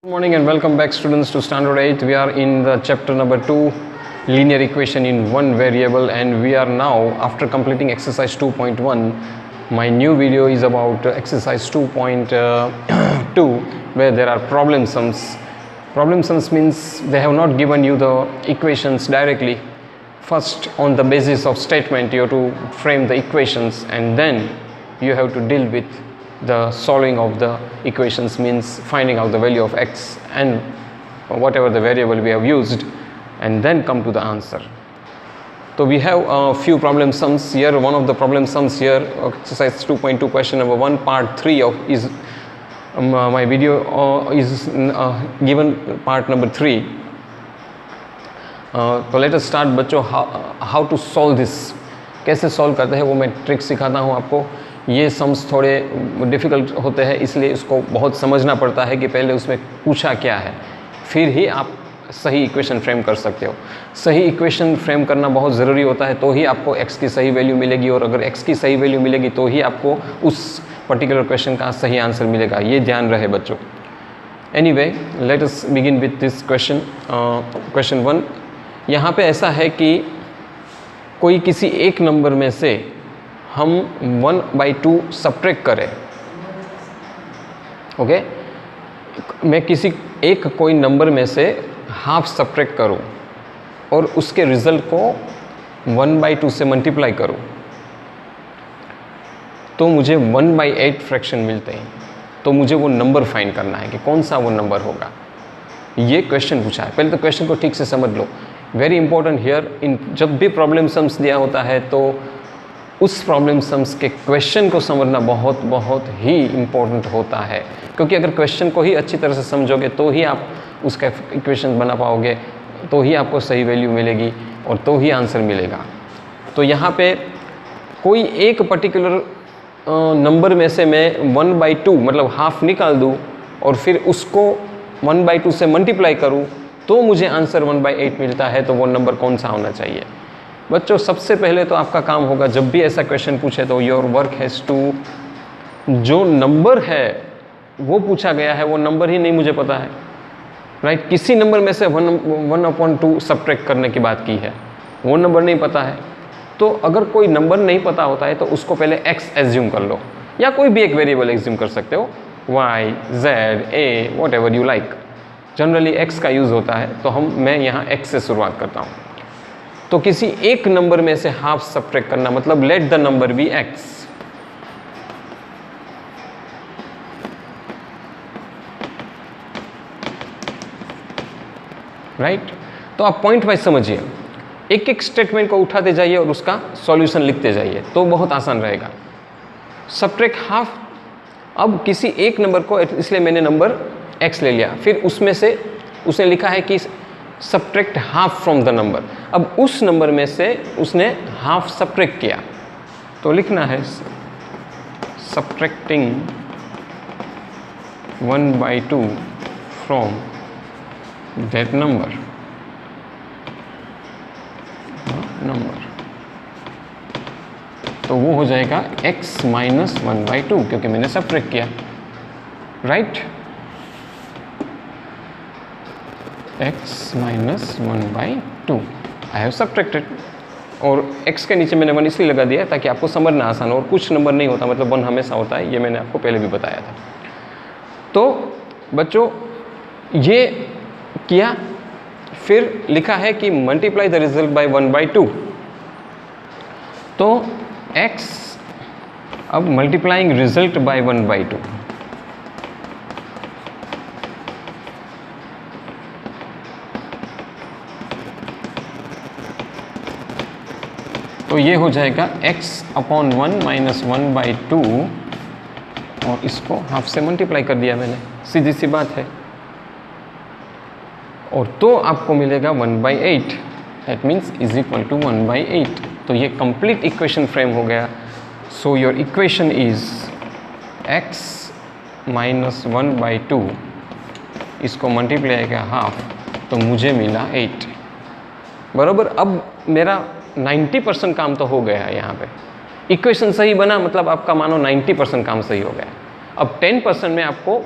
Good morning and welcome back students to standard 8. We are in the chapter number 2, linear equation in one variable, and we are now after completing exercise 2.1. My new video is about exercise 2.2 where there are problem sums. Problem sums means they have not given you the equations directly. First, on the basis of statement you have to frame the equations, and then you have to deal with the solving of the equations, means finding out the value of x and whatever the variable we have used, and then come to the answer. So we have a few problem sums here. One of the problem sums here, exercise 2.2 question number 1 part 3 of is my video is given part number 3. तो let us start बच्चों. how to solve this, कैसे solve करते हैं वो मैं trick सिखाता हूँ आपको. ये सम्स थोड़े डिफ़िकल्ट होते हैं, इसलिए इसको बहुत समझना पड़ता है कि पहले उसमें पूछा क्या है, फिर ही आप सही इक्वेशन फ्रेम कर सकते हो. सही इक्वेशन फ्रेम करना बहुत ज़रूरी होता है, तो ही आपको x की सही वैल्यू मिलेगी, और अगर x की सही वैल्यू मिलेगी तो ही आपको उस पर्टिकुलर क्वेश्चन का सही आंसर मिलेगा. ये ध्यान रहे बच्चों. Anyway, let us begin with this question. Question 1. यहाँ पे ऐसा है कि कोई किसी एक नंबर में से हम 1/2 सब्ट्रैक्ट करें. ओके, मैं किसी एक कोई नंबर में से हाफ सब्ट्रैक्ट करूं और उसके रिजल्ट को 1/2 से मल्टीप्लाई करूं, तो मुझे 1/8 फ्रैक्शन मिलते हैं. तो मुझे वो नंबर फाइंड करना है कि कौन सा वो नंबर होगा. ये क्वेश्चन पूछा है. पहले तो क्वेश्चन को ठीक से समझ लो. वेरी इंपॉर्टेंट हियर, इन जब भी प्रॉब्लम सम्स दिया होता है तो उस प्रॉब्लम सम्स के क्वेश्चन को समझना बहुत बहुत ही इम्पोर्टेंट होता है, क्योंकि अगर क्वेश्चन को ही अच्छी तरह से समझोगे तो ही आप उसका इक्वेशन बना पाओगे, तो ही आपको सही वैल्यू मिलेगी और तो ही आंसर मिलेगा. तो यहाँ पे कोई एक पर्टिकुलर नंबर में से मैं 1/2 मतलब हाफ निकाल दूँ और फिर उसको 1/2 से मल्टीप्लाई करूँ तो मुझे आंसर 1/8 मिलता है. तो वो नंबर कौन सा होना चाहिए बच्चों? सबसे पहले तो आपका काम होगा, जब भी ऐसा क्वेश्चन पूछे तो योर वर्क हैज़ टू, जो नंबर है वो पूछा गया है वो नंबर ही नहीं मुझे पता है, राइट. किसी नंबर में से 1/2 सब्ट्रैक्ट करने की बात की है, वो नंबर नहीं पता है. तो अगर कोई नंबर नहीं पता होता है तो उसको पहले x एज्यूम कर लो, या कोई भी एक वेरिएबल एज्यूम कर सकते हो, y, z, a, what ever you like. Generally x का यूज़ होता है, तो मैं यहाँ x से शुरुआत करता हूँ. तो किसी एक नंबर में से हाफ सब्ट्रैक्ट करना मतलब let the number be x. Right. तो आप पॉइंट वाइज समझिए, एक एक स्टेटमेंट को उठाते जाइए और उसका सॉल्यूशन लिखते जाइए, तो बहुत आसान रहेगा. Subtract half. अब किसी एक नंबर को, इसलिए मैंने नंबर x ले लिया, फिर उसमें से उसने लिखा है कि subtract half from the number. अब उस नंबर में से उसने हाफ सब्ट्रैक्ट किया, तो लिखना है सब्ट्रैक्टिंग 1/2 फ्रॉम दैट नंबर. तो वो हो जाएगा x - 1/2, क्योंकि मैंने सब्ट्रैक्ट किया, right. x - 1/2 I have subtracted. और x के नीचे मैंने 1 इसलिए लगा दिया ताकि आपको समझना आसान हो. और कुछ नंबर नहीं होता, मतलब 1 हमेशा होता है, ये मैंने आपको पहले भी बताया था. तो बच्चों ये किया, फिर लिखा है कि मल्टीप्लाई द रिजल्ट बाय 1/2. तो x, अब मल्टीप्लाइंग रिजल्ट बाय 1/2, तो ये हो जाएगा x/1 - 1/2, और इसको हाफ से मल्टीप्लाई कर दिया मैंने, सीधी सी बात है. और तो आपको मिलेगा 1/8. That means is equal to 1/8. तो ये कंप्लीट इक्वेशन फ्रेम हो गया. So your equation is x - 1/2, इसको मल्टीप्लाई किया हाफ, तो मुझे मिला 8. बराबर. अब मेरा 90% काम तो हो गया है. यहाँ पे इक्वेशन सही बना, मतलब आपका मानो 90% काम सही हो गया. अब 10% में आपको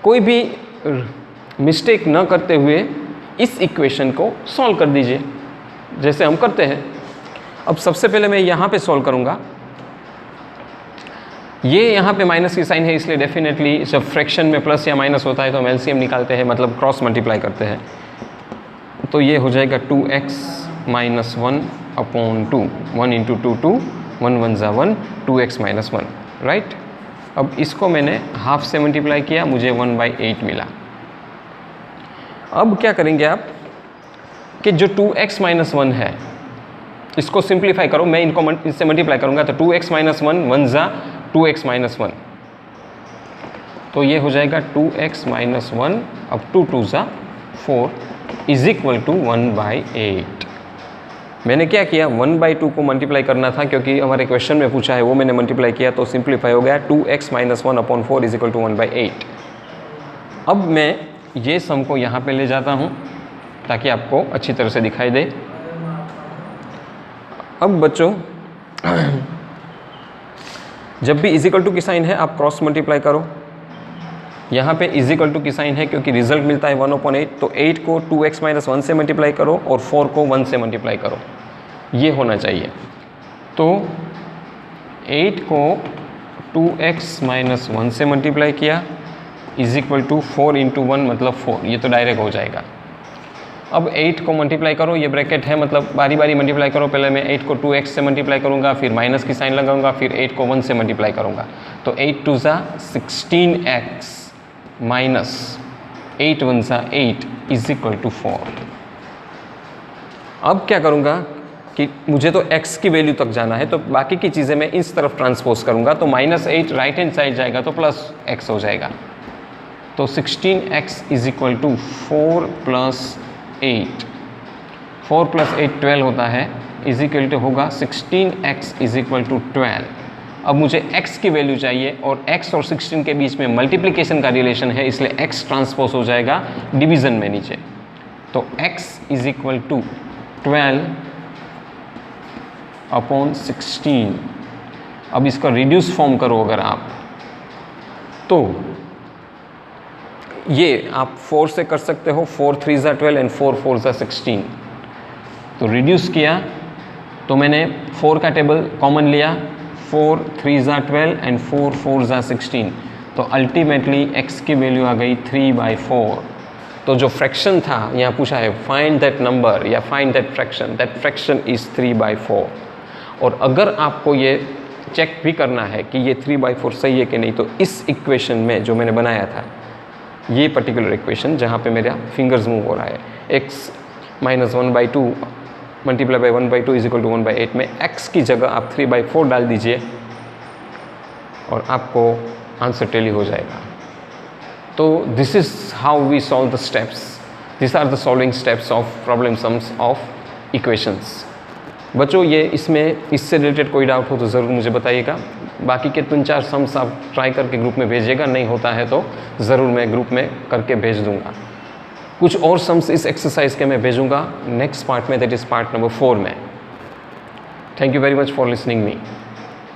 कोई भी मिस्टेक न करते हुए इस इक्वेशन को सॉल्व कर दीजिए जैसे हम करते हैं। अब सबसे पहले मैं यहाँ पे सॉल्व करूँगा। ये यहाँ पे माइनस की साइन है, इसलिए डेफिनेटली जब फ्रैक्शन में प्लस या माइनस होता है तो हम एलसीएम निकालते हैं, मतलब क्रॉस मल्टीप्लाई करते हैं। तो ये हो जाएगा 2x माइनस 1 अपॉन 2, 1 इंटू 2 2, 1 1 ज़ा 1, 2x माइनस 1, राइट। अब इसको मैंने हाफ से मल्टीप्लाई किया, मुझे 1/8 मिला। अब क्या करेंगे आप कि जो 2x माइनस 1 है इसको सिंप्लीफाई करो, मैं इनको इससे मल्टीप्लाई करूँगा तो 2x माइनस 1, 1 ज़ा 2x माइनस 1, तो ये हो जाएगा 2x माइनस 1, अब 2 2 ज़ा 4 इज इक्वल टू 1/8। मैंने क्या किया, 1/2 को मल्टीप्लाई करना था क्योंकि हमारे क्वेश्चन में पूछा है, वो मैंने मल्टीप्लाई किया तो सिंप्लीफाई हो गया 2x minus 1 upon 4 is equal to 1/8। अब मैं ये सम को यहाँ पे ले जाता हूँ ताकि आपको अच्छी तरह से दिखाई दे। अब बच्चों जब भी इज इक्वल टू की साइन है आप क्रॉस मल्टीप्लाई करो। यहाँ पे इज इक्वल टू की साइन है क्योंकि रिजल्ट मिलता है 1/8, तो 8 को 2x माइनस 1 से मल्टीप्लाई करो और 4 को 1 से मल्टीप्लाई करो, ये होना चाहिए। तो 8 को 2x माइनस 1 से मल्टीप्लाई किया इज इक्वल टू 4 इंटू 1 मतलब 4, ये तो डायरेक्ट हो जाएगा। अब 8 को मल्टीप्लाई करो, ये ब्रैकेट है मतलब बारी बारी मल्टीप्लाई करो। पहले मैं 8 को 2x से मल्टीप्लाई करूँगा, फिर माइनस की साइन लगाऊंगा, फिर 8 को 1 से मल्टीप्लाई करूँगा। तो 8 2 ज़ा 16x माइनस 8 1 ज़ा 8 इज इक्वल टू 4। अब क्या करूँगा कि मुझे तो x की वैल्यू तक जाना है, तो बाकी की चीज़ें मैं इस तरफ ट्रांसपोज करूँगा, तो -8 राइट हैंड साइड जाएगा तो प्लस x हो जाएगा। तो 16x इज इक्वल टू 4 + 8, 4 + 8 12 होता है, इज इक्वल टू होगा 16x इज इक्वल टू 12। अब मुझे x की वैल्यू चाहिए और x और 16 के बीच में मल्टीप्लिकेशन का रिलेशन है, इसलिए x ट्रांसपोज हो जाएगा डिवीज़न में नीचे। तो x is equal to 12 upon 16। अब इसका रिड्यूस फॉर्म करो अगर आप, तो ये आप 4 से कर सकते हो, 4 3 ज़ा 12 एंड 4 4 ज़ा 16। तो रिड्यूस किया तो मैंने 4 का टेबल कॉमन लिया, 4 3 ज़ा 12 एंड 4 4 ज़ा 16, तो अल्टीमेटली x की वैल्यू आ गई 3/4। तो जो फ्रैक्शन था यहाँ पूछा है फाइंड दैट नंबर या फाइंड दैट फ्रैक्शन इज़ 3/4। और अगर आपको ये चेक भी करना है कि ये 3/4 सही है कि नहीं, तो इस इक्वेशन में जो मैंने बनाया था, ये पर्टिकुलर इक्वेशन जहाँ पे मेरा फिंगर्स मूव हो रहा है, x minus 1/2 multiply by 1/2 is equal to 1/8 में x की जगह आप 3/4 डाल दीजिए और आपको आंसर टेली हो जाएगा। तो this is how we solve the steps, this are the solving steps of problem sums of equations. बच्चों ये इसमें इससे रिलेटेड कोई डाउट हो तो ज़रूर मुझे बताइएगा। बाकी के 3-4 सम्स आप ट्राई करके ग्रुप में भेजिएगा, नहीं होता है तो ज़रूर मैं ग्रुप में करके भेज दूँगा। कुछ और सम्स इस एक्सरसाइज के मैं भेजूँगा नेक्स्ट पार्ट में, दैट इज़ पार्ट नंबर 4 में। Thank you very much for listening me.